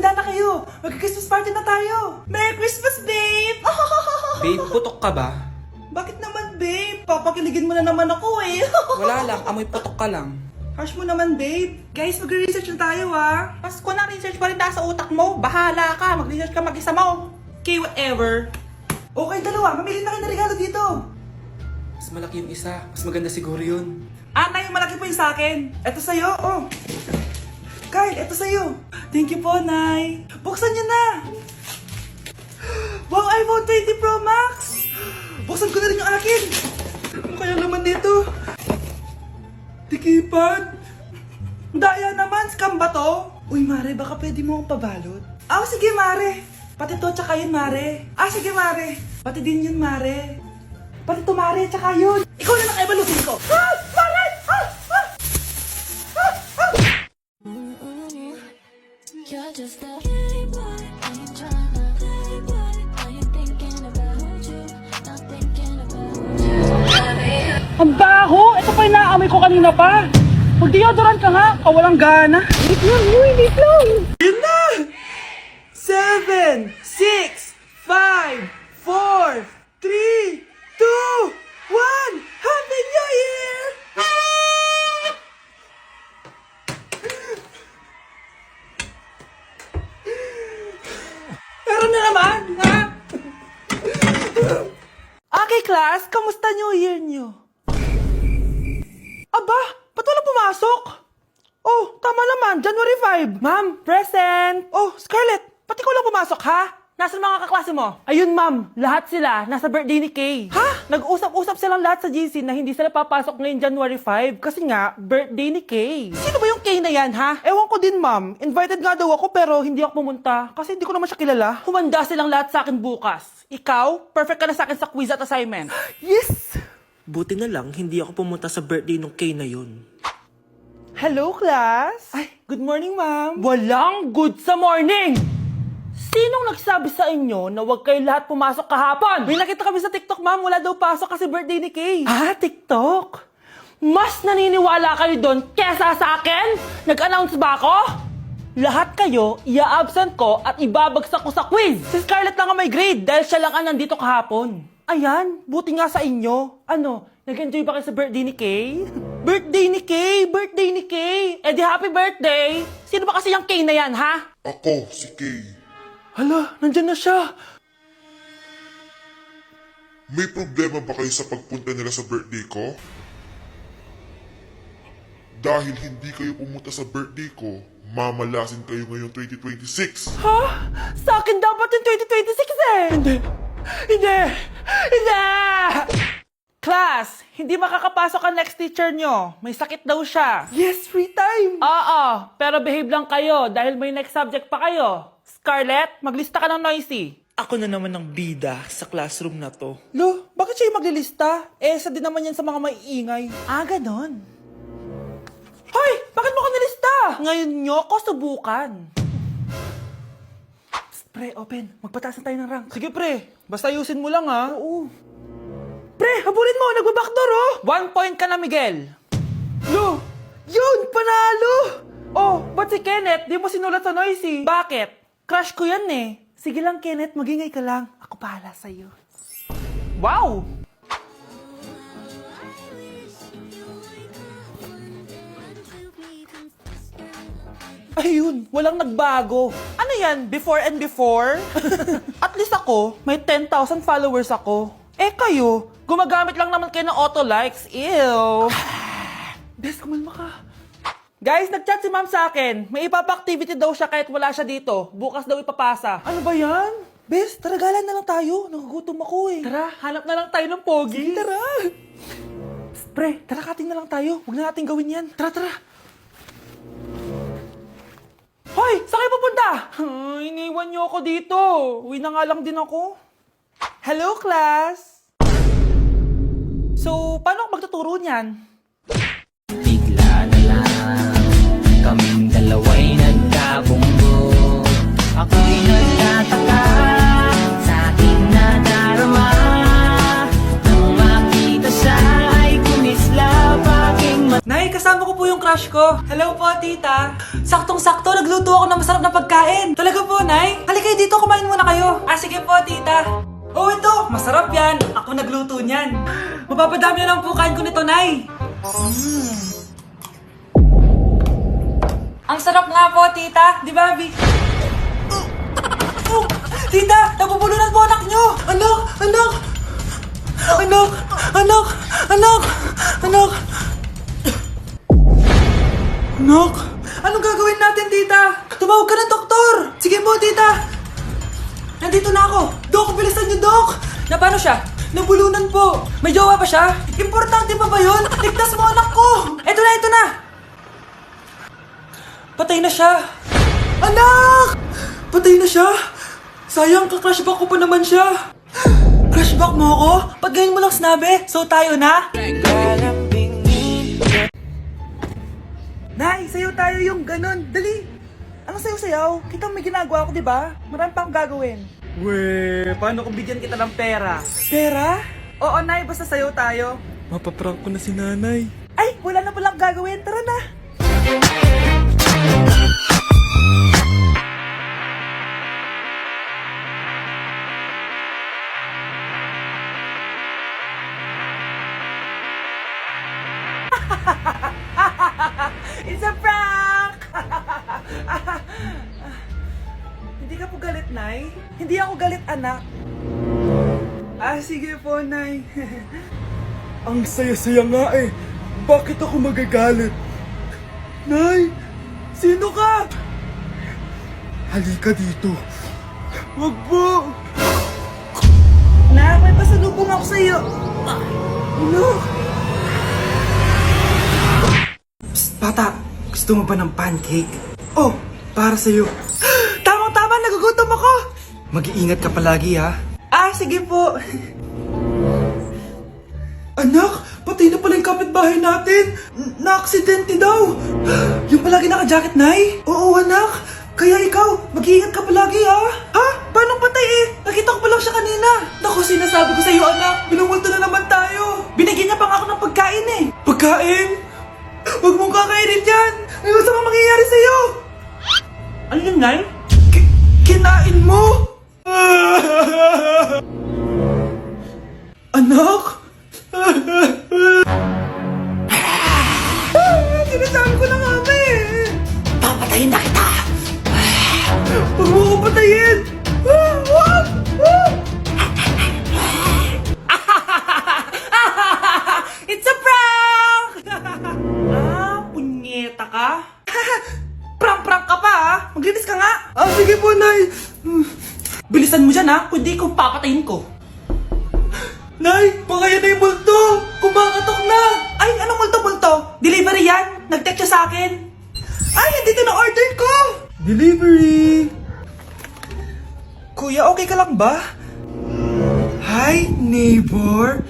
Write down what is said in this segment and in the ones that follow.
handa na kayo. Mag-Christmas party na tayo. Merry Christmas, babe! Babe, putok ka ba? Bakit naman, babe? Papakiligin mo na naman ako eh. Wala lang, amoy putok ka lang. Harsh mo naman, babe. Guys, mag-research na tayo, ah. Pasko na, research pa rin sa utak mo. Bahala ka, mag-research ka mag-isa mo. Okay, whatever. Okay, dalawa. Mamili na kayo ng regalo dito. Mas malaki yung isa, mas maganda siguro yun. Nay, malaki po yung sa akin. Ito sa'yo, oh. Kyle, ito sa'yo. Thank you po, Nay. Buksan niyo na. Wow, iPhone 20 Pro Max. Buksan ko na rin yung akin. Ano kaya naman dito? Tikipad. Daya naman, scam ba to? Uy, Mare, baka pwede mo akong pabalot. Sige, Mare. Pati to, tsaka yun, Mare. Sige, Mare. Pati din yun, Mare. Pati to, Mare, tsaka yun. Ikaw na lang ibalutin ko. Mare! You're just a playboy, I ain't tryna playboy. I ain't thinking about you, not thinking about you. Ang baho! Ito pa yung naamoy ko kanina pa. Mag-deodorant ka nga, kawalang gana. Wait lang, wait lang. Yun na! 7, 6, 5, 4, 3, 2, 1. Happy New Year! Meron na naman, ha? Okay, class, kamusta New Year nyo? Aba, ba't wala pumasok? Oh, tama naman, January 5. Ma'am, present. Oh, Scarlett, ba't ikaw lang pumasok, ha? Nasaan mga kaklase mo? Ayun, ma'am, lahat sila nasa birthday ni Kay. Ha? Nag-usap-usap silang lahat sa GC na hindi sila papasok ngayong January 5 kasi nga, birthday ni Kay. Sino ba yung Kay na yan, ha? Ewan ko din, ma'am. Invited nga daw ako pero hindi ako pumunta kasi hindi ko naman siya kilala. Humanda silang lahat sa akin bukas. Ikaw, perfect ka na sa akin sa quiz at assignment. Yes! Buti na lang, hindi ako pumunta sa birthday nung Kay na yun. Hello, class! Ay, good morning, ma'am. Walang good sa morning! Sinong nagsabi sa inyo na huwag kayo lahat pumasok kahapon? May nakita kami sa TikTok, ma'am. Wala daw pasok kasi birthday ni Kay. TikTok? Mas naniniwala kayo doon kesa sa akin? Nag-announce ba ako? Lahat kayo, ia-absent ko at ibabagsak ko sa quiz. Si Scarlett lang ang may grade dahil siya lang ang nandito kahapon. Ayan, buti nga sa inyo. Ano, nag-enjoy ba kayo sa birthday ni Kay? Birthday ni Kay! Birthday ni Kay! Eh di happy birthday! Sino ba kasi yung Kay na yan, ha? Ako, si Kay. Hala, nandyan na siya. May problema ba kayo sa pagpunta nila sa birthday ko? Dahil hindi kayo pumunta sa birthday ko, mamalasin kayo ngayong 2026. Ha? Sa akin dapat yung 2026 eh! Hindi! Hindi! Hindi! Class, hindi makakapasok ang next teacher nyo. May sakit daw siya. Yes, free time! Oo, pero behave lang kayo dahil may next subject pa kayo. Scarlett, maglista ka ng noisy. Ako na naman ang bida sa classroom na to. Lo, bakit siya yung maglilista? Isa din naman yan sa mga maiingay. Ganon. Hoy! Bakit mo ko nilista? Ngayon nyo ko subukan. Pre, open. Magpataas na tayo ng rank. Sige, pre. Basta ayusin mo lang, ha? Oo. Pre, habulin mo. Nagbabackdoor, oh. 1 point ka na, Miguel. Lo! Yun! Panalo! Oh, ba't si Kenneth? Di mo sinulat sa noisy. Bakit? Crush ko yan, eh. Sige lang, Kenneth. Magingay ka lang. Ako bahala sa'yo. Wow! Ayun, walang nagbago. Ano yan, before and before? At least ako, may 10,000 followers ako. Eh kayo, gumagamit lang naman kayo ng auto-likes. Ew. Bes, kumalma ka. Guys, nag-chat si ma'am sa akin. May ipapa-activity daw siya kahit wala siya dito. Bukas daw ipapasa. Ano ba yan? Bes, tara galan na lang tayo. Nagugutom ako eh. Tara, hanap na lang tayo ng pogi. Sige, tara. Pre, tara kating na lang tayo. Huwag na natin gawin yan. Tara, tara. Hoy! Saan kayo pupunta? Iniwan niyo ako dito. Uwi na nga lang din ako. Hello, class! So, paano ako magtuturo niyan? Bigla na lang kaming dalawa'y nagkabunggo. Ako'y nagtataka sa aking nadarama. Nang makita siya ay kumislap aking mata. Nay, kasama ko po yung crush ko. Hello po, tita. Saktong-sakto, nagluto ako ng masarap na pagkain. Talaga po, Nay? Halika kayo dito, kumain muna kayo. Ah, sige po, tita. Oh, ito, masarap yan. Ako nagluto niyan. Mapapadami na lang po kain ko nito, Nay. Ang sarap nga po, tita. Di ba, Bi? Oh, tita, nabubulunan po anak nyo. Anak, anak. Anak, anak, anak, anak. Anak, anong gagawin natin, tita? Tumawag ka ng doktor. Sige po, tita. Nandito na ako. Dok, bilisan niyo, Dok. Na paano siya? Nabulunan po. May jowa ba siya? Importante pa ba yun? Ligtas mo anak ko. Eto na, eto na. Patay na siya. Anak! Patay na siya. Sayang, ka-crushback ko pa naman siya. Crushback mo ako? Pag ganyan mo lang sinabi, so tayo na? Nay, sayo tayo yung ganun. Dali. Ano sayo-sayaw? Kita may ginagawa ko, di ba? Marami pa akong gagawin. Weh, paano kung bigyan kita ng pera? Pera? Oo, Nay, basta sayo tayo. Mapaprank ko na si nanay. Ay, wala na palang gagawin. Tara na. It's a prank! Hindi ka po galit, Nay? Hindi ako galit, anak. Ah, sige po, Nay. Ang saya-saya nga eh. Bakit ako magagalit? Nay, sino ka? Halika dito. Wag po. Nak, may pasalubong ako sa'yo. Ano? Psst, bata. Gusto mo ba ng pancake? Oh, para sa'yo. Tamang-tama, nagugutom ako. Mag-iingat ka palagi, ha? Ah, sige po. Anak, patay na pala yung kapitbahay natin. Na-aksidente daw. Yung palagi naka-jacket, Nay? Oo, anak. Kaya ikaw, mag-iingat ka palagi, ha? Ha? Paano patay eh? Nakita ko pa lang siya kanina. Naku, sinasabi ko sa'yo, anak. Binumulto na naman tayo. Binigyan niya pa nga ako ng pagkain eh. Pagkain? Huwag mong kakainin yan. May masamang mangyayari sa'yo. Ano yun, Nay? Kinain mo? Anak? Sinasabi ko na nga ba eh. Papatayin na kita. Huwag mo ko patayin. Huwag! It's a prank! Punyeta ka? Prank-prank ka pa ha? Maglinis ka nga. Ah, sige po, Nay. Bilisan mo dyan ha, kundi kung papatayin ko. Nay, pakaya na yung multo! Kumakatok na! Ay, anong multo-multo? Delivery yan? Nag-text siya sa akin. Ay, nandito na order ko! Delivery! Kuya, okay ka lang ba? Hi, neighbor!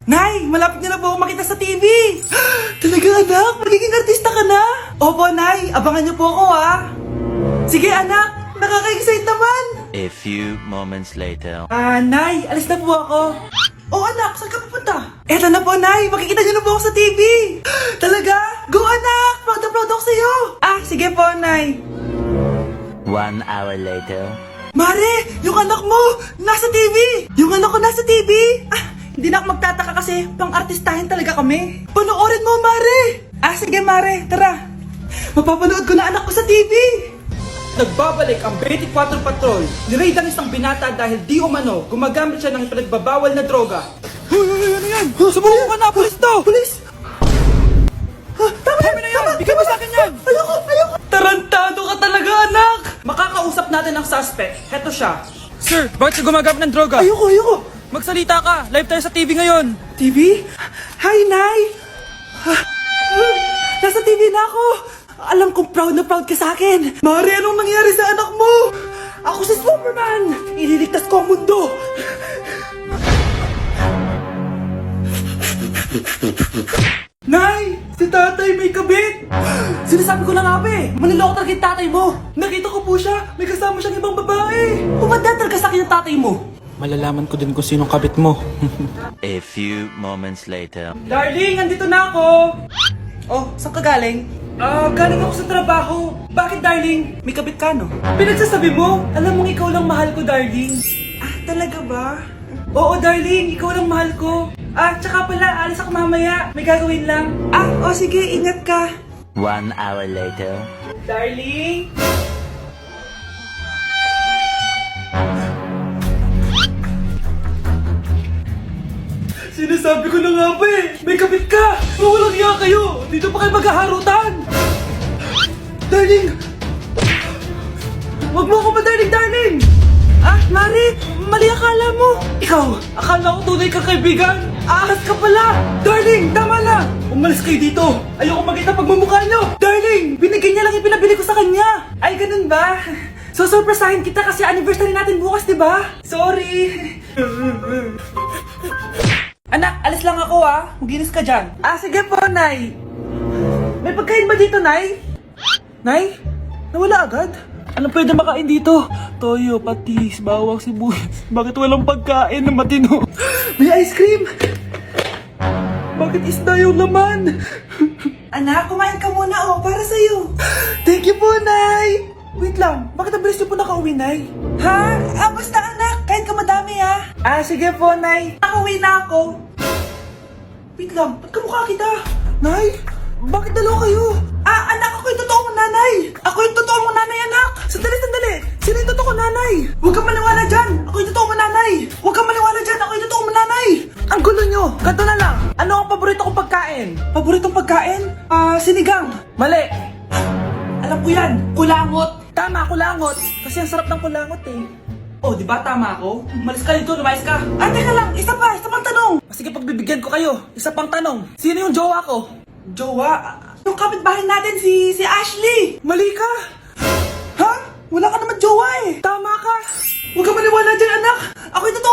Nay, malapit na po ako makita sa TV! Talaga anak, magiging artista ka na? Opo, Nay, abangan niyo po ako ha! Sige anak, nakaka-excite naman! A few moments later. Ah, Nay, alis na po ako. Oh, anak, saan ka pupunta? Eto na po, Nay. Makikita niyo na po ako sa TV. Talaga? Go, anak! Proud na proud ako sa'yo. Ah, sige po, Nay. 1 hour later. Mare, yung anak mo, nasa TV. Yung anak ko nasa TV. Ah, hindi na ako magtataka kasi pang-artistahin talaga kami. Panoorin mo, Mare. Ah, sige, Mare. Tara. Mapapanood ko na anak ko sa TV. Nagbabalik ang 24 Patrol. Niraid ang isang binata dahil di umano gumagamit siya ng pinagbabawal na droga. Hoy, ano yan? Sumuko ka na, pulis to! Pulis! Tama na yan! Bigyan mo sa akin yan! Ayoko! Tarantado ka talaga, anak! Makakausap natin ang suspect. Heto siya. Sir, bakit siya gumagamit ng droga? Ayoko! Magsalita ka! Live tayo sa TV ngayon! TV? Hi, Nay! Nasa TV na ako! Alam kong proud na proud ka sa akin! Mare, anong nangyari sa anak mo? Ako si Superman! Ililigtas ko ang mundo! Nay! Si tatay may kabit! Sinasabi ko na nga ba eh! Maniloko talaga yung tatay mo! Nakita ko po siya! May kasama siyang ibang babae! Humanda talaga sa akin ang tatay mo! Malalaman ko din kung sinong kabit mo. A few moments later. Darling, andito na ako! Oh, saan ka galing? Galing ako sa trabaho. Bakit, darling? May kabit ka, no? Pinagsasabi mo, alam mong ikaw lang mahal ko, darling. Talaga ba? Oo, darling, ikaw lang mahal ko. Tsaka pala, alis ako mamaya. May gagawin lang. Sige, ingat ka. 1 hour later. Darling? Sinasabi ko na nga ba eh, may kabit ka! Mawalang iya kayo! Dito pa kayo maghaharutan! Darling! Wag mo ako ba, darling! Mari! Mali akala mo! Ikaw, akala ko tunay kang kaibigan! Ahas ka pala! Darling, tama na! Umalis kayo dito! Ayoko makita pagmumukha nyo! Darling, binigyan niya lang yung pinabili ko sa kanya! Ay, ganun ba? So, surpresahin kita kasi anniversary natin bukas, di ba? Sorry! Anak, alis lang ako Maginis ka dyan. Sige po, Nay. May pagkain ba dito, Nay? Nay? Nawala agad? Ano pwede makain dito? Toyo, patis, bawang, sibuyas. Bakit walang pagkain na matino? May ice cream! Bakit isda yung laman? Anak, kumain ka muna para sa'yo. Thank you po, Nay! Wait lang, bakit ang bilis niyo po nakauwi, Nay? Basta anak, kahit ka madami Sige po, Nay. Nakauwi na ako. Wait lang, ba't kamukha kita? Nay, bakit dalawa kayo? Anak, ako yung totoo mong nanay. Ako yung totoo mong nanay, anak. Sandali! Sino yung totoo ko, Nanay? Huwag kang maniwala dyan. Ako yung totoo mong nanay. Huwag kang maniwala dyan. Ako yung totoo mong nanay. Ang gulo nyo! Ganto na lang! Ano ang paborito kong pagkain? Paboritong pagkain? Sinigang. Mali! Alam ko yan. Kulangot. Tama, kulangot. Kasi ang sarap ng kulangot eh. Oh, di ba tama ako? Umalis ka dito, lumayas ka. Teka lang. Isa pang tanong. Sige, pagbibigyan ko kayo. Isa pang tanong. Sino yung jowa ko? Jowa? Yung kapitbahay natin, si Ashley. Mali ka! Wala ka naman jowa eh. Tama ka! Huwag kang maniwala dyan, anak. Ako yung totoo